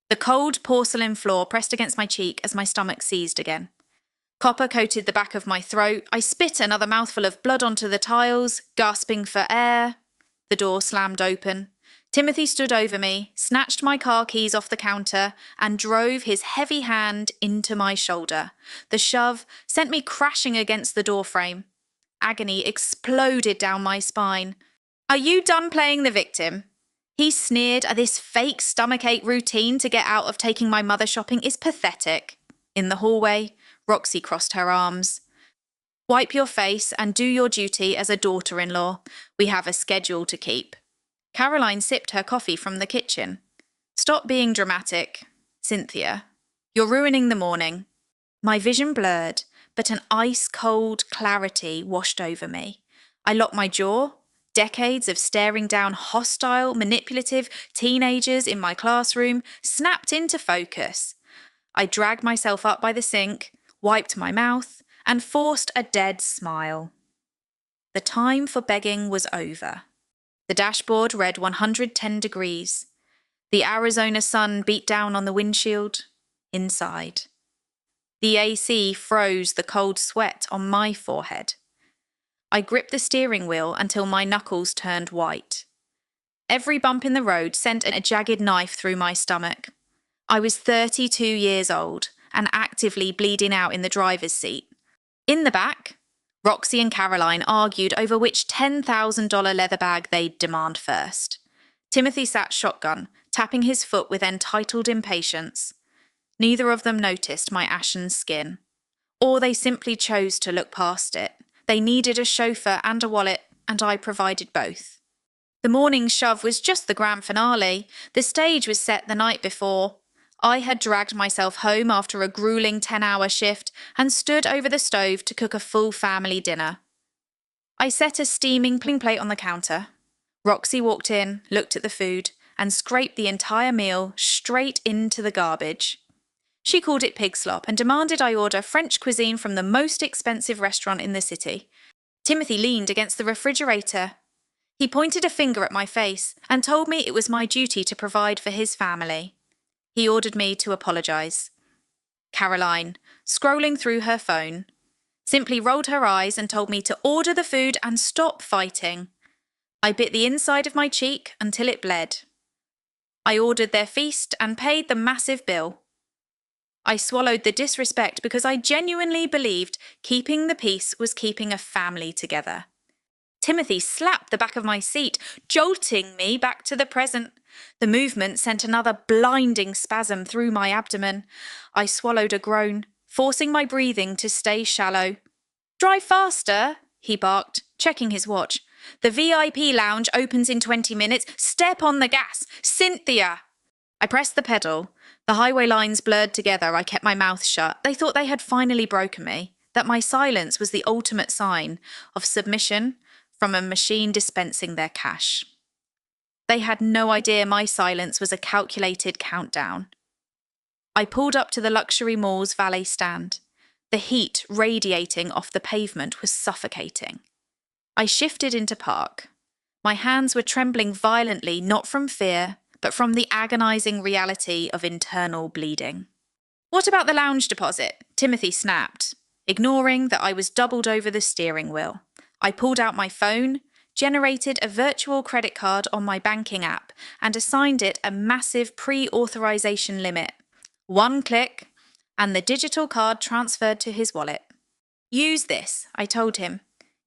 The cold porcelain floor pressed against my cheek as my stomach seized again. Copper coated the back of my throat. I spit another mouthful of blood onto the tiles, gasping for air. The door slammed open. Timothy stood over me, snatched my car keys off the counter, and drove his heavy hand into my shoulder. The shove sent me crashing against the doorframe. Agony exploded down my spine. "Are you done playing the victim?" He sneered. "This fake stomachache routine to get out of taking my mother shopping is pathetic." In the hallway, Roxy crossed her arms. "Wipe your face and do your duty as a daughter-in-law. We have a schedule to keep." Caroline sipped her coffee from the kitchen. "Stop being dramatic, Cynthia. You're ruining the morning." My vision blurred, but an ice-cold clarity washed over me. I locked my jaw. Decades of staring down hostile, manipulative teenagers in my classroom snapped into focus. I dragged myself up by the sink, wiped my mouth, and forced a dead smile. The time for begging was over. The dashboard read 110 degrees. The Arizona sun beat down on the windshield. Inside. The AC froze the cold sweat on my forehead. I gripped the steering wheel until my knuckles turned white. Every bump in the road sent a jagged knife through my stomach. I was 32 years old and actively bleeding out in the driver's seat. In the back, Roxy and Caroline argued over which $10,000 leather bag they'd demand first. Timothy sat shotgun, tapping his foot with entitled impatience. Neither of them noticed my ashen skin. Or they simply chose to look past it. They needed a chauffeur and a wallet, and I provided both. The morning shove was just the grand finale. The stage was set the night before. I had dragged myself home after a grueling 10-hour shift and stood over the stove to cook a full family dinner. I set a steaming plate on the counter. Roxy walked in, looked at the food, and scraped the entire meal straight into the garbage. She called it pig slop and demanded I order French cuisine from the most expensive restaurant in the city. Timothy leaned against the refrigerator. He pointed a finger at my face and told me it was my duty to provide for his family. He ordered me to apologize. Caroline, scrolling through her phone, simply rolled her eyes and told me to order the food and stop fighting. I bit the inside of my cheek until it bled. I ordered their feast and paid the massive bill. I swallowed the disrespect because I genuinely believed keeping the peace was keeping a family together. Timothy slapped the back of my seat, jolting me back to the present. The movement sent another blinding spasm through my abdomen. I swallowed a groan, forcing my breathing to stay shallow. "Drive faster," he barked, checking his watch. "The VIP lounge opens in 20 minutes. Step on the gas. Cynthia!" I pressed the pedal. The highway lines blurred together. I kept my mouth shut. They thought they had finally broken me, that my silence was the ultimate sign of submission from a machine dispensing their cash. They had no idea my silence was a calculated countdown. I pulled up to the luxury mall's valet stand. The heat radiating off the pavement was suffocating. I shifted into park. My hands were trembling violently, not from fear, but from the agonizing reality of internal bleeding. "What about the lounge deposit?" Timothy snapped, ignoring that I was doubled over the steering wheel. I pulled out my phone, generated a virtual credit card on my banking app, and assigned it a massive pre-authorization limit. One click, and the digital card transferred to his wallet. "Use this," I told him,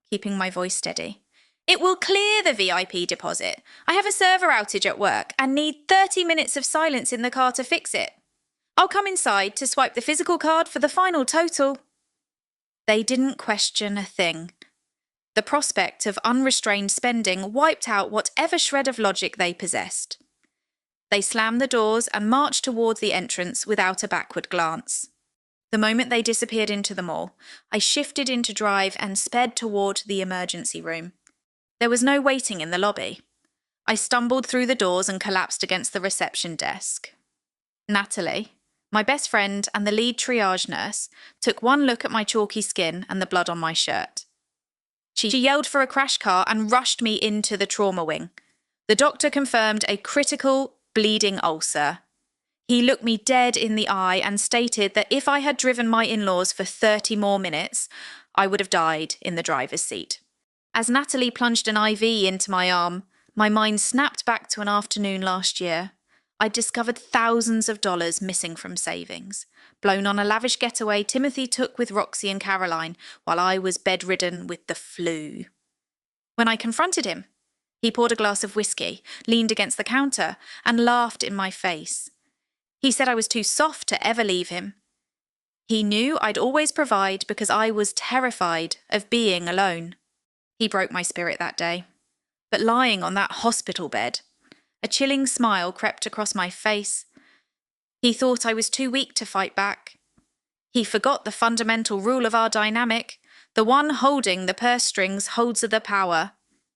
keeping my voice steady. "It will clear the VIP deposit. I have a server outage at work and need 30 minutes of silence in the car to fix it. I'll come inside to swipe the physical card for the final total." They didn't question a thing. The prospect of unrestrained spending wiped out whatever shred of logic they possessed. They slammed the doors and marched towards the entrance without a backward glance. The moment they disappeared into the mall, I shifted into drive and sped toward the emergency room. There was no waiting in the lobby. I stumbled through the doors and collapsed against the reception desk. Natalie, my best friend and the lead triage nurse, took one look at my chalky skin and the blood on my shirt. She yelled for a crash car and rushed me into the trauma wing. The doctor confirmed a critical bleeding ulcer. He looked me dead in the eye and stated that if I had driven my in-laws for 30 more minutes, I would have died in the driver's seat. As Natalie plunged an IV into my arm, my mind snapped back to an afternoon last year. I'd discovered thousands of dollars missing from savings, blown on a lavish getaway Timothy took with Roxy and Caroline while I was bedridden with the flu. When I confronted him, he poured a glass of whiskey, leaned against the counter, and laughed in my face. He said I was too soft to ever leave him. He knew I'd always provide because I was terrified of being alone. He broke my spirit that day. But lying on that hospital bed, a chilling smile crept across my face. He thought I was too weak to fight back. He forgot the fundamental rule of our dynamic. The one holding the purse strings holds the power.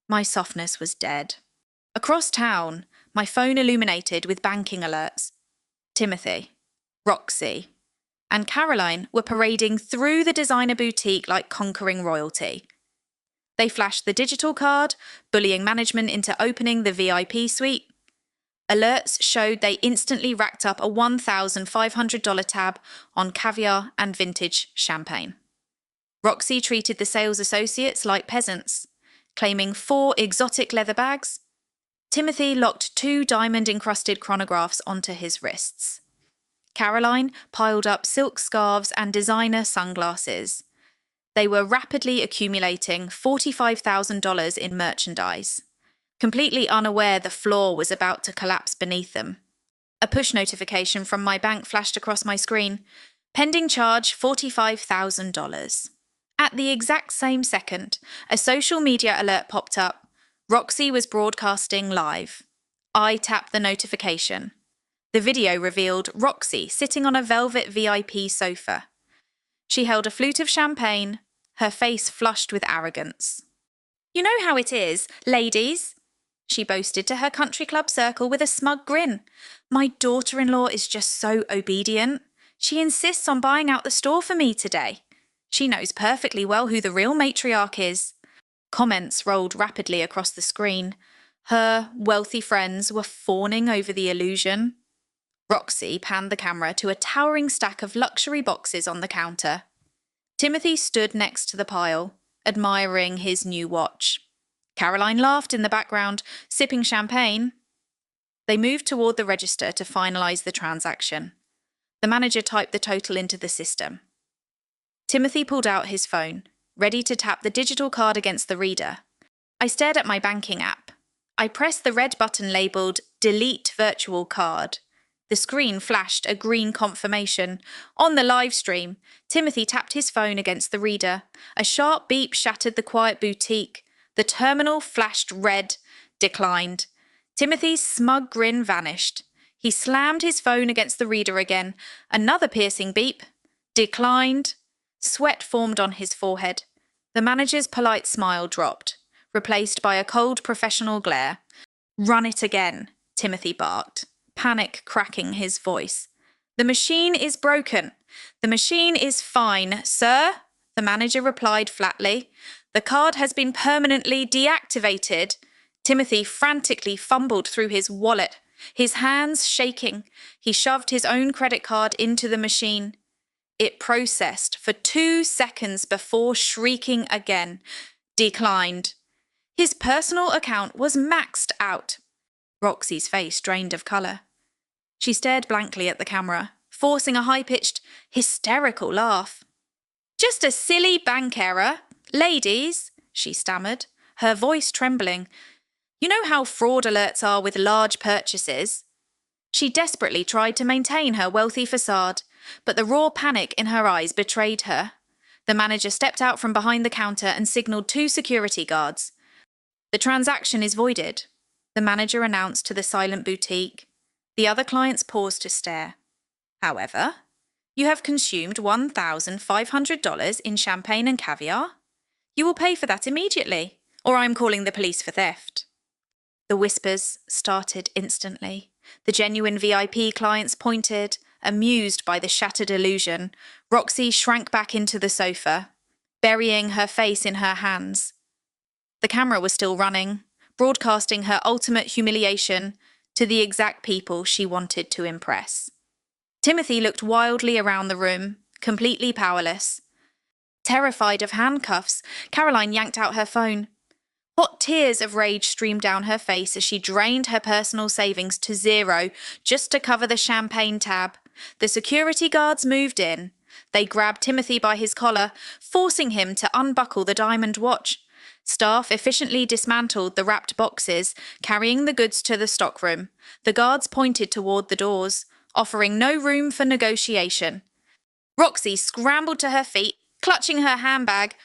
My softness was dead. Across town, my phone illuminated with banking alerts. Timothy, Roxy, and Caroline were parading through the designer boutique like conquering royalty. They flashed the digital card, bullying management into opening the VIP suite. Alerts showed they instantly racked up a $1,500 tab on caviar and vintage champagne. Roxy treated the sales associates like peasants, claiming 4 exotic leather bags. Timothy locked 2 diamond-encrusted chronographs onto his wrists. Caroline piled up silk scarves and designer sunglasses. They were rapidly accumulating $45,000 in merchandise, completely unaware the floor was about to collapse beneath them. A push notification from my bank flashed across my screen. Pending charge $45,000. At the exact same second, a social media alert popped up. Roxy was broadcasting live. I tapped the notification. The video revealed Roxy sitting on a velvet VIP sofa. She held a flute of champagne, her face flushed with arrogance. "You know how it is, ladies," she boasted to her country club circle with a smug grin. "My daughter-in-law is just so obedient. She insists on buying out the store for me today. She knows perfectly well who the real matriarch is." Comments rolled rapidly across the screen. Her wealthy friends were fawning over the illusion. Roxy panned the camera to a towering stack of luxury boxes on the counter. Timothy stood next to the pile, admiring his new watch. Caroline laughed in the background, sipping champagne. They moved toward the register to finalize the transaction. The manager typed the total into the system. Timothy pulled out his phone, ready to tap the digital card against the reader. I stared at my banking app. I pressed the red button labelled Delete Virtual Card. The screen flashed a green confirmation. On the live stream, Timothy tapped his phone against the reader. A sharp beep shattered the quiet boutique. The terminal flashed red, declined. Timothy's smug grin vanished. He slammed his phone against the reader again. Another piercing beep. Declined. Sweat formed on his forehead. The manager's polite smile dropped, replaced by a cold professional glare. "Run it again," Timothy barked, panic cracking his voice. "The machine is broken." "The machine is fine, sir," the manager replied flatly. "The card has been permanently deactivated." Timothy frantically fumbled through his wallet, his hands shaking. He shoved his own credit card into the machine. It processed for 2 seconds before shrieking again. Declined. His personal account was maxed out. Roxy's face drained of colour. She stared blankly at the camera, forcing a high-pitched, hysterical laugh. "Just a silly bank error. Ladies," she stammered, her voice trembling. "You know how fraud alerts are with large purchases?" She desperately tried to maintain her wealthy facade, but the raw panic in her eyes betrayed her. The manager stepped out from behind the counter and signalled 2 security guards. "The transaction is voided," the manager announced to the silent boutique. The other clients paused to stare. "However, you have consumed $1,500 in champagne and caviar. You will pay for that immediately, or I am calling the police for theft." The whispers started instantly. The genuine VIP clients pointed, amused by the shattered illusion. Roxy shrank back into the sofa, burying her face in her hands. The camera was still running, broadcasting her ultimate humiliation to the exact people she wanted to impress. Timothy looked wildly around the room, completely powerless. Terrified of handcuffs, Caroline yanked out her phone. Hot tears of rage streamed down her face as she drained her personal savings to zero just to cover the champagne tab. The security guards moved in. They grabbed Timothy by his collar, forcing him to unbuckle the diamond watch. Staff efficiently dismantled the wrapped boxes, carrying the goods to the stockroom. The guards pointed toward the doors, offering no room for negotiation. Roxy scrambled to her feet, clutching her handbag.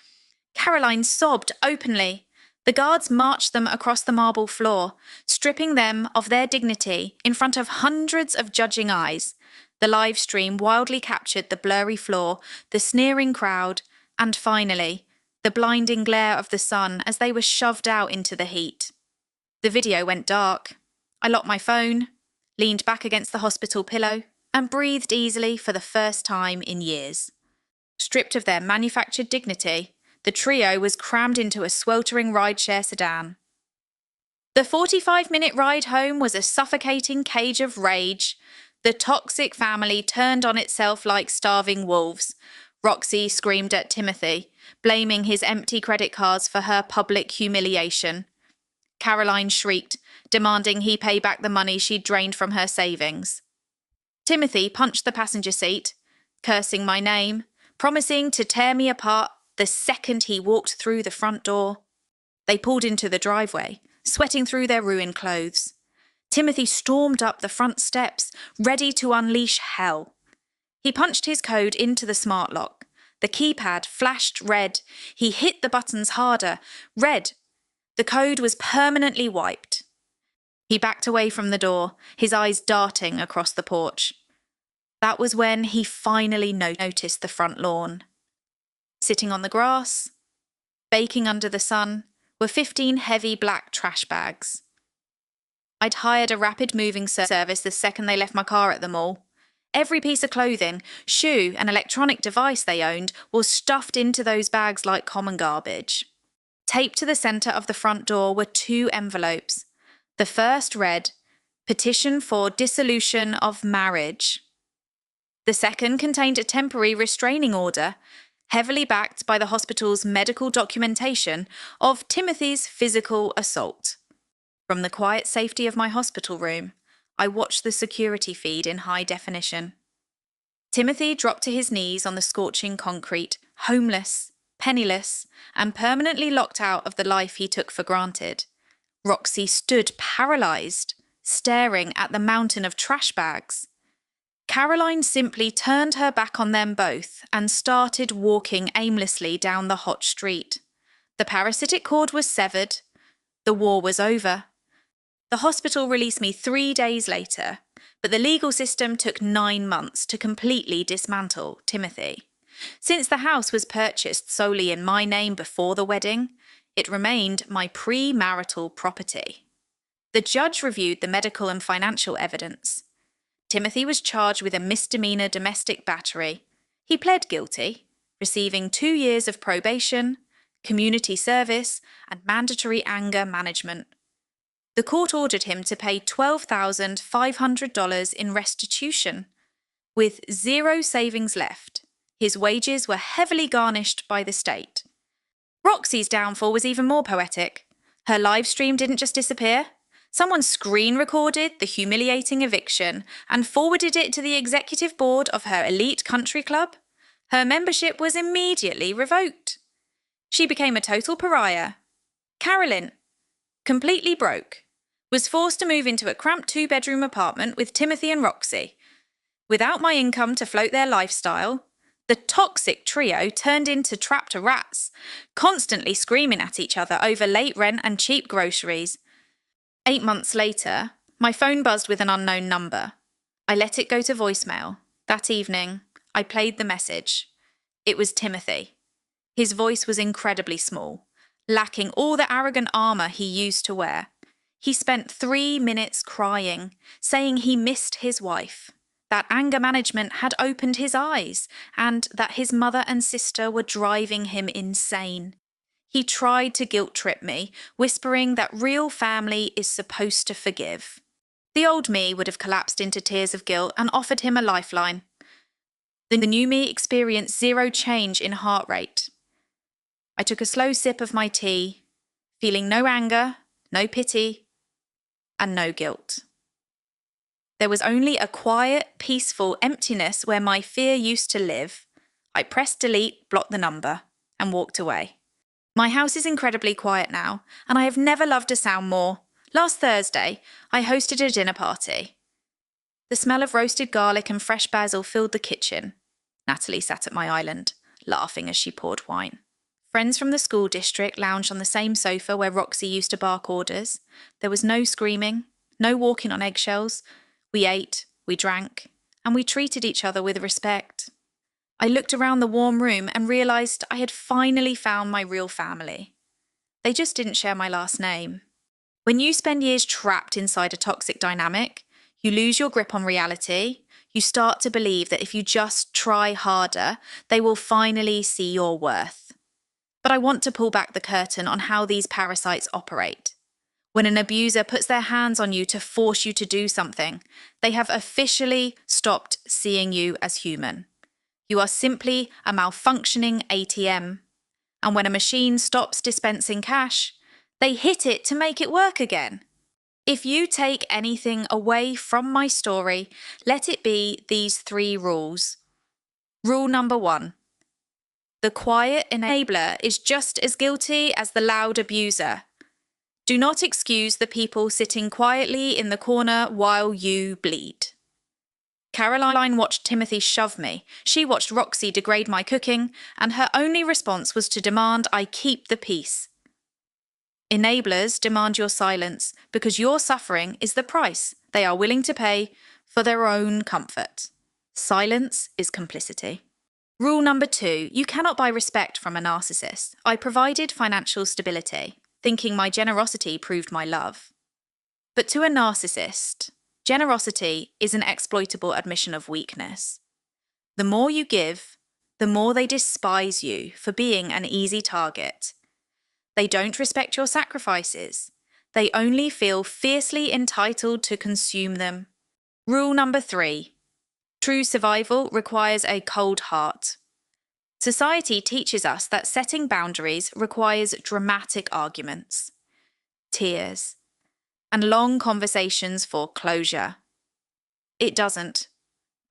Caroline sobbed openly. The guards marched them across the marble floor, stripping them of their dignity in front of hundreds of judging eyes. The live stream wildly captured the blurry floor, the sneering crowd, and finally, the blinding glare of the sun as they were shoved out into the heat. The video went dark. I locked my phone, leaned back against the hospital pillow, and breathed easily for the first time in years. Stripped of their manufactured dignity, the trio was crammed into a sweltering rideshare sedan. The 45-minute ride home was a suffocating cage of rage. The toxic family turned on itself like starving wolves. Roxy screamed at Timothy, blaming his empty credit cards for her public humiliation. Caroline shrieked, demanding he pay back the money she'd drained from her savings. Timothy punched the passenger seat, cursing my name, promising to tear me apart the second he walked through the front door. They pulled into the driveway, sweating through their ruined clothes. Timothy stormed up the front steps, ready to unleash hell. He punched his code into the smart lock. The keypad flashed red. He hit the buttons harder. Red. The code was permanently wiped. He backed away from the door, his eyes darting across the porch. That was when he finally noticed the front lawn. Sitting on the grass, baking under the sun, were 15 heavy black trash bags. I'd hired a rapid moving service the second they left my car at the mall. Every piece of clothing, shoe, and electronic device they owned was stuffed into those bags like common garbage. Taped to the centre of the front door were 2 envelopes. The first read, "Petition for dissolution of marriage." The second contained a temporary restraining order, heavily backed by the hospital's medical documentation of Timothy's physical assault. From the quiet safety of my hospital room, I watched the security feed in high definition. Timothy dropped to his knees on the scorching concrete, homeless, penniless, and permanently locked out of the life he took for granted. Roxy stood paralysed, staring at the mountain of trash bags. Caroline simply turned her back on them both and started walking aimlessly down the hot street. The parasitic cord was severed. The war was over. The hospital released me 3 days later, but the legal system took 9 months to completely dismantle Timothy. Since the house was purchased solely in my name before the wedding, it remained my premarital property. The judge reviewed the medical and financial evidence. Timothy was charged with a misdemeanor domestic battery. He pled guilty, receiving 2 years of probation, community service, and mandatory anger management. The court ordered him to pay $12,500 in restitution. With 0 savings left, his wages were heavily garnished by the state. Roxy's downfall was even more poetic. Her live stream didn't just disappear. Someone screen recorded the humiliating eviction and forwarded it to the executive board of her elite country club. Her membership was immediately revoked. She became a total pariah. Carolyn, completely broke, was forced to move into a cramped 2-bedroom apartment with Timothy and Roxy. Without my income to float their lifestyle, the toxic trio turned into trapped rats, constantly screaming at each other over late rent and cheap groceries. 8 months later, my phone buzzed with an unknown number. I let it go to voicemail. That evening, I played the message. It was Timothy. His voice was incredibly small, lacking all the arrogant armour he used to wear. He spent 3 minutes crying, saying he missed his wife, that anger management had opened his eyes, and that his mother and sister were driving him insane. He tried to guilt-trip me, whispering that real family is supposed to forgive. The old me would have collapsed into tears of guilt and offered him a lifeline. The new me experienced zero change in heart rate. I took a slow sip of my tea, feeling no anger, no pity, and no guilt. There was only a quiet, peaceful emptiness where my fear used to live. I pressed delete, blocked the number, and walked away. My house is incredibly quiet now, and I have never loved a sound more. Last Thursday, I hosted a dinner party. The smell of roasted garlic and fresh basil filled the kitchen. Natalie sat at my island, laughing as she poured wine. Friends from the school district lounged on the same sofa where Roxy used to bark orders. There was no screaming, no walking on eggshells. We ate, we drank, and we treated each other with respect. I looked around the warm room and realised I had finally found my real family. They just didn't share my last name. When you spend years trapped inside a toxic dynamic, you lose your grip on reality. You start to believe that if you just try harder, they will finally see your worth. But I want to pull back the curtain on how these parasites operate. When an abuser puts their hands on you to force you to do something, they have officially stopped seeing you as human. You are simply a malfunctioning ATM. And when a machine stops dispensing cash, they hit it to make it work again. If you take anything away from my story, let it be these 3 rules. Rule number 1. The quiet enabler is just as guilty as the loud abuser. Do not excuse the people sitting quietly in the corner while you bleed. Caroline watched Timothy shove me. She watched Roxy degrade my cooking, and her only response was to demand I keep the peace. Enablers demand your silence because your suffering is the price they are willing to pay for their own comfort. Silence is complicity. Rule number 2. You cannot buy respect from a narcissist. I provided financial stability, thinking my generosity proved my love. But to a narcissist, generosity is an exploitable admission of weakness. The more you give, the more they despise you for being an easy target. They don't respect your sacrifices. They only feel fiercely entitled to consume them. Rule number 3. True survival requires a cold heart. Society teaches us that setting boundaries requires dramatic arguments, tears, and long conversations for closure. It doesn't.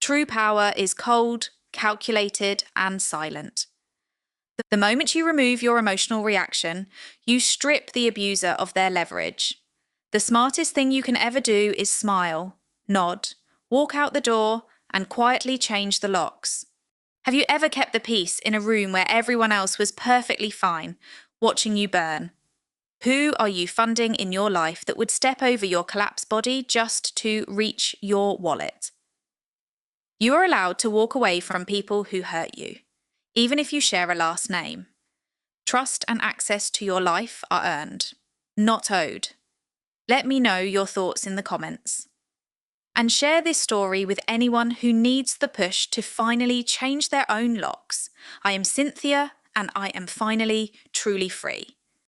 True power is cold, calculated, and silent. The moment you remove your emotional reaction, you strip the abuser of their leverage. The smartest thing you can ever do is smile, nod, walk out the door, and quietly change the locks. Have you ever kept the peace in a room where everyone else was perfectly fine, watching you burn? Who are you funding in your life that would step over your collapsed body just to reach your wallet? You are allowed to walk away from people who hurt you, even if you share a last name. Trust and access to your life are earned, not owed. Let me know your thoughts in the comments. And share this story with anyone who needs the push to finally change their own locks. I am Cynthia, and I am finally truly free.